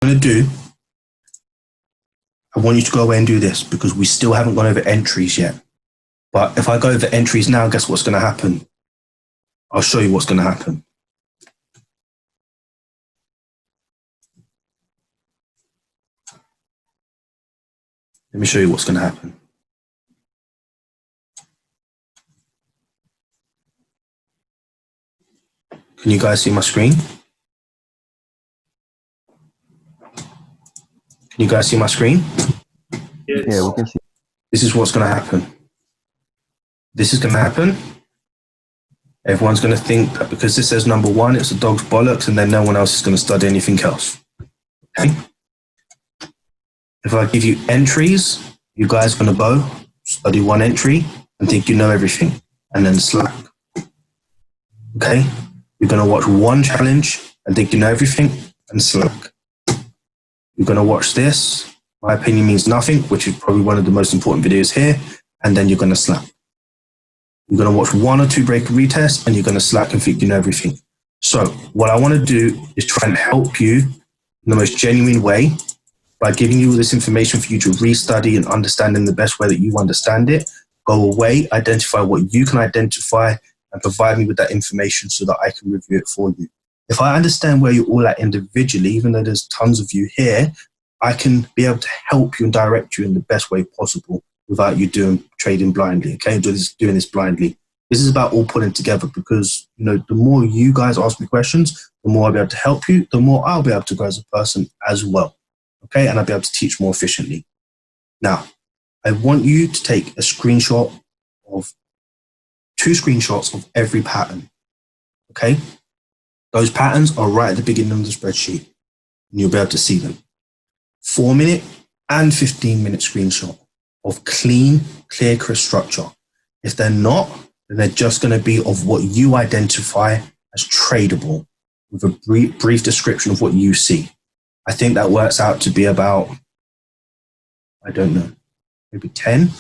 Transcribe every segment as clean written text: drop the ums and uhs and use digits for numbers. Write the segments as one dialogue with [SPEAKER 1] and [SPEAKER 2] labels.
[SPEAKER 1] going to do, I want you to go away and do this because we still haven't gone over entries yet. But if I go over entries now, guess what's going to happen? I'll show you what's going to happen. Let me show you what's going to happen. Can you guys see my screen? Can you guys see my screen?
[SPEAKER 2] Yes.
[SPEAKER 3] Yeah, we can see.
[SPEAKER 1] This is what's going to happen. This is going to happen. Everyone's going to think that because this says number one, it's a dog's bollocks, and then no one else is going to study anything else. Okay? If I give you entries, you guys are going to go study one entry and think you know everything, and then slack. Okay? You're going to watch one challenge and think you know everything, and slack. You're going to watch this. My opinion means nothing, which is probably one of the most important videos here, and then you're going to slack. You're going to watch one or two break retests, and you're going to slack and think you know everything. So what I want to do is try and help you in the most genuine way by giving you this information for you to restudy and understand in the best way that you understand it. Go away, identify what you can identify, and provide me with that information so that I can review it for you. If I understand where you're all at individually, even though there's tons of you here, I can be able to help you and direct you in the best way possible without you trading blindly, okay? Doing this blindly. This is about all putting together because, you know, the more you guys ask me questions, the more I'll be able to help you, the more I'll be able to grow as a person as well, okay? And I'll be able to teach more efficiently. Now, I want you to take a screenshot of 2 screenshots of every pattern, okay? Those patterns are right at the beginning of the spreadsheet, and you'll be able to see them. 4-minute and 15-minute screenshot of clean, clear structure. If they're not, then they're just going to be of what you identify as tradable with a brief description of what you see. I think that works out to be about, I don't know, maybe 10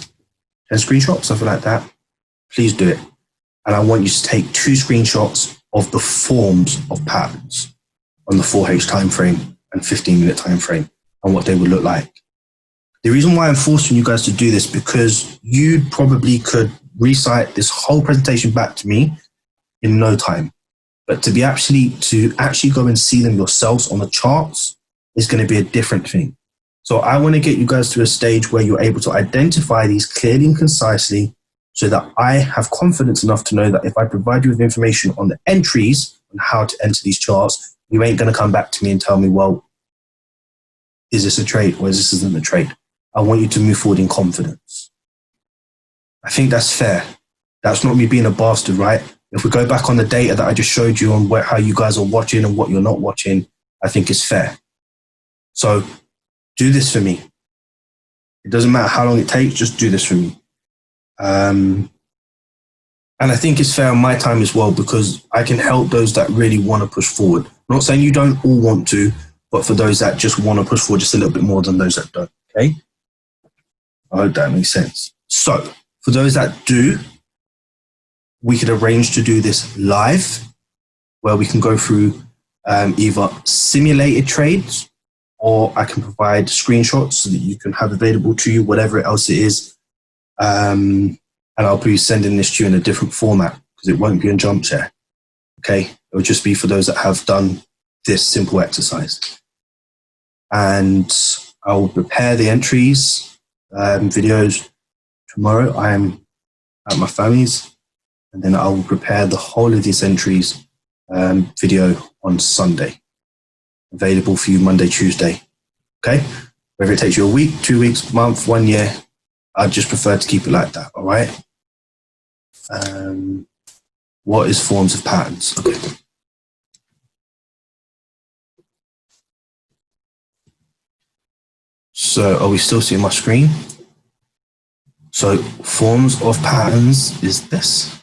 [SPEAKER 1] screenshots, something like that. Please do it. And I want you to take 2 screenshots of the forms of patterns on the 4H time frame and 15-minute time frame and what they would look like. The reason why I'm forcing you guys to do this because you probably could recite this whole presentation back to me in no time. But to actually go and see them yourselves on the charts is going to be a different thing. So I want to get you guys to a stage where you're able to identify these clearly and concisely so that I have confidence enough to know that if I provide you with information on the entries and how to enter these charts, you ain't going to come back to me and tell me, well, is this a trade or is this isn't a trade? I want you to move forward in confidence. I think that's fair. That's not me being a bastard, right? If we go back on the data that I just showed you on how you guys are watching and what you're not watching, I think it's fair. So do this for me. It doesn't matter how long it takes, just do this for me. And I think it's fair on my time as well because I can help those that really want to push forward. I'm not saying you don't all want to, but for those that just want to push forward just a little bit more than those that don't, okay? I hope that makes sense. So for those that do, we could arrange to do this live where we can go through either simulated trades or I can provide screenshots so that you can have available to you, whatever else it is. And I'll be sending this to you in a different format because it won't be in jump share. Okay. It will just be for those that have done this simple exercise. And I will prepare the entries, videos tomorrow. I am at my family's and then I will prepare the whole of these entries video on Sunday. Available for you Monday, Tuesday. Okay. Whether it takes you a week, 2 weeks, month, 1 year, I just prefer to keep it like that, all right? What is forms of patterns? Okay. So are we still seeing my screen? So forms of patterns is this.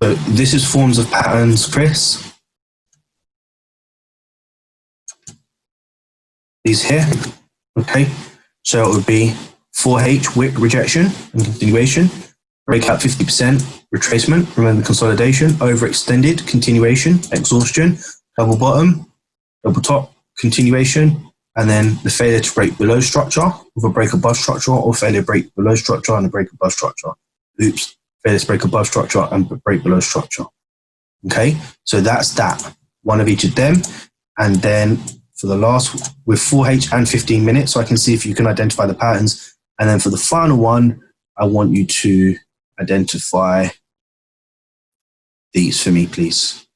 [SPEAKER 1] So this is forms of patterns, Chris. These here, okay? So it would be 4H, wick, rejection, and continuation. breakout 50%, retracement, remember consolidation, overextended, continuation, exhaustion, double bottom, double top, continuation, and then the failure to break below structure with a break above structure, or failure to break below structure and a break above structure. Oops, failure to break above structure and break below structure. Okay, so that's that. One of each of them. And then for the last, with 4H and 15 minutes, so I can see if you can identify the patterns. And then for the final one, I want you to identify these for me, please.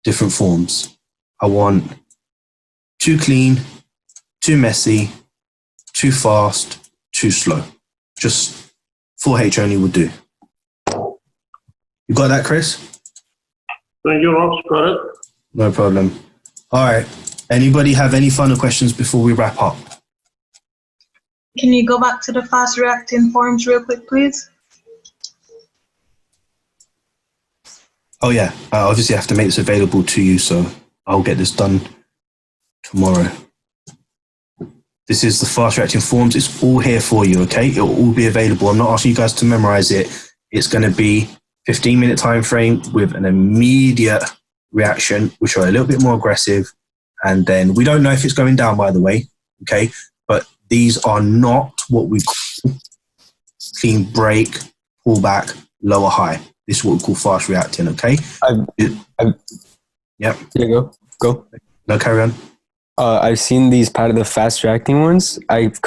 [SPEAKER 1] Different forms. I want too clean, too messy, too fast, too slow. Just 4H only would do. You got that, Chris?
[SPEAKER 2] Thank you, Rox. Got it.
[SPEAKER 1] No problem. All right. Anybody have any final questions before we wrap up?
[SPEAKER 3] Can you go back to the fast reacting forms real quick, please?
[SPEAKER 1] Oh, yeah. I obviously have to make this available to you, so I'll get this done tomorrow. This is the fast reacting forms. It's all here for you, okay? It will all be available. I'm not asking you guys to memorize it. It's going to be 15-minute time frame with an immediate reaction, which are a little bit more aggressive. And then we don't know if it's going down, by the way, okay? But these are not what we call clean break, pull back, lower high. This is what we call fast reacting, okay? Yep.
[SPEAKER 4] Yeah, go.
[SPEAKER 1] No, carry on.
[SPEAKER 4] I've seen these part of the fast reacting ones. I've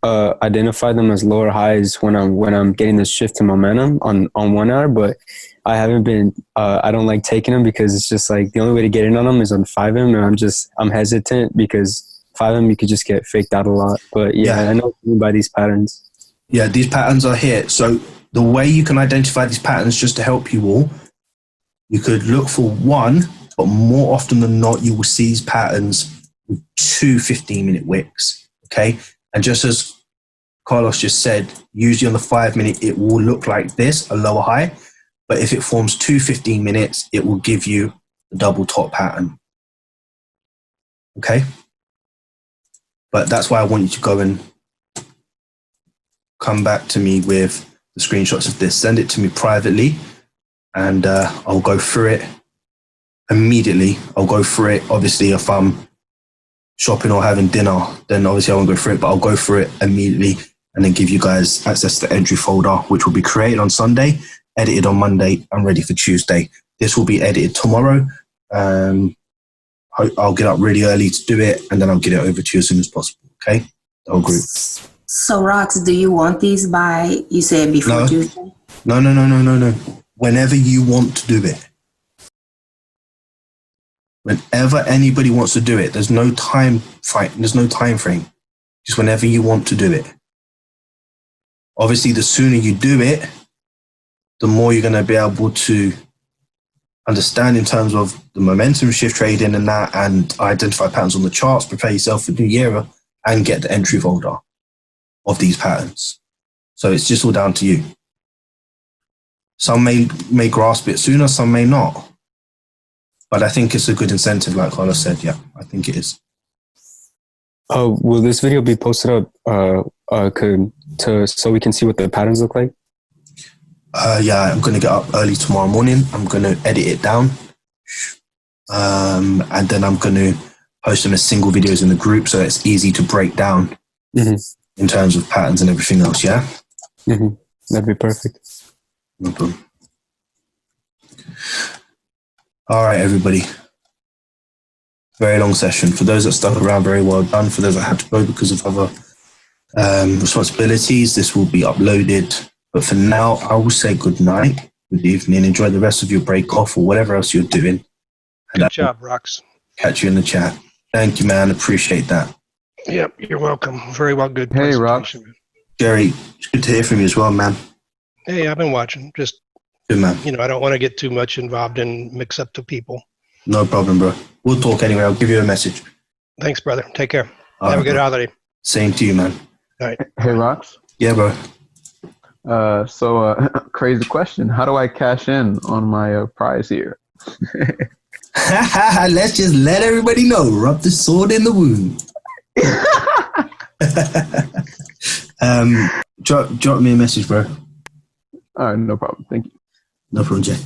[SPEAKER 4] identified them as lower highs when I'm getting the shift in momentum on 1 hour, but I haven't been. I don't like taking them because it's just like the only way to get in on them is on 5M, and I'm hesitant because 5M you could just get faked out a lot. But yeah. I know what you mean by these patterns.
[SPEAKER 1] Yeah, these patterns are here. So the way you can identify these patterns, just to help you all, you could look for one, but more often than not, you will see these patterns with 2 15-minute wicks, okay? And just as Carlos just said, usually on the 5-minute, it will look like this, a lower high. But if it forms 2 15 minutes, it will give you the double top pattern, okay? But that's why I want you to go and come back to me with the screenshots of this. Send it to me privately, and I'll go through it immediately. I'll go through it. Obviously, if I'm shopping or having dinner, then obviously I won't go through it, but I'll go through it immediately and then give you guys access to the entry folder, which will be created on Sunday, edited on Monday, and ready for Tuesday. This will be edited tomorrow. I'll get up really early to do it, and then I'll get it over to you as soon as possible, okay? The whole group.
[SPEAKER 5] So, Rox, do you want these by, you said before Tuesday?
[SPEAKER 1] No. Whenever you want to do it. Whenever anybody wants to do it, there's no time frame. Just whenever you want to do it. Obviously, the sooner you do it, the more you're going to be able to understand in terms of the momentum shift trading and that, and identify patterns on the charts, prepare yourself for New Year, and get the entry folder of these patterns. So it's just all down to you. Some may grasp it sooner, some may not. But I think it's a good incentive, like Carlos said. Yeah, I think it is.
[SPEAKER 4] Will this video be posted up so we can see what the patterns look like?
[SPEAKER 1] Yeah, I'm going to get up early tomorrow morning. I'm going to edit it down. And then I'm going to post them as single videos in the group so it's easy to break down in terms of patterns and everything else, yeah?
[SPEAKER 4] That'd be perfect.
[SPEAKER 1] No problem. All right, everybody. Very long session. For those that stuck around, very well done. For those that had to go because of other responsibilities, this will be uploaded. But for now, I will say good night, good evening. Enjoy the rest of your break off or whatever else you're doing.
[SPEAKER 2] Good job, Rox.
[SPEAKER 1] Catch you in the chat. Thank you, man. Appreciate that.
[SPEAKER 2] Yep, you're welcome. Very well, good.
[SPEAKER 6] Hey, Rox.
[SPEAKER 1] Jerry, it's good to hear from you as well, man.
[SPEAKER 2] Hey, I've been watching. Just,
[SPEAKER 1] good, man.
[SPEAKER 2] I don't want to get too much involved in mix up to people.
[SPEAKER 1] No problem, bro. We'll talk anyway. I'll give you a message.
[SPEAKER 2] Thanks, brother. Take care.
[SPEAKER 1] All
[SPEAKER 2] Have
[SPEAKER 1] right,
[SPEAKER 2] a good
[SPEAKER 1] bro.
[SPEAKER 2] holiday.
[SPEAKER 1] Same to you, man.
[SPEAKER 2] All right.
[SPEAKER 6] Hey, Rox.
[SPEAKER 1] Yeah, bro.
[SPEAKER 6] Crazy question. How do I cash in on my prize here?
[SPEAKER 1] Let's just let everybody know. Rub the sword in the wound. Drop me a message, bro.
[SPEAKER 6] All right, no problem. Thank you.
[SPEAKER 1] No problem, Jay.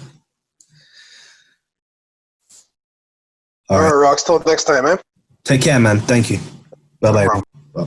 [SPEAKER 1] All
[SPEAKER 7] All
[SPEAKER 1] right.
[SPEAKER 7] right, Rocks. Till next time, man.
[SPEAKER 1] Take care, man. Thank you. Bye bye.
[SPEAKER 7] problem.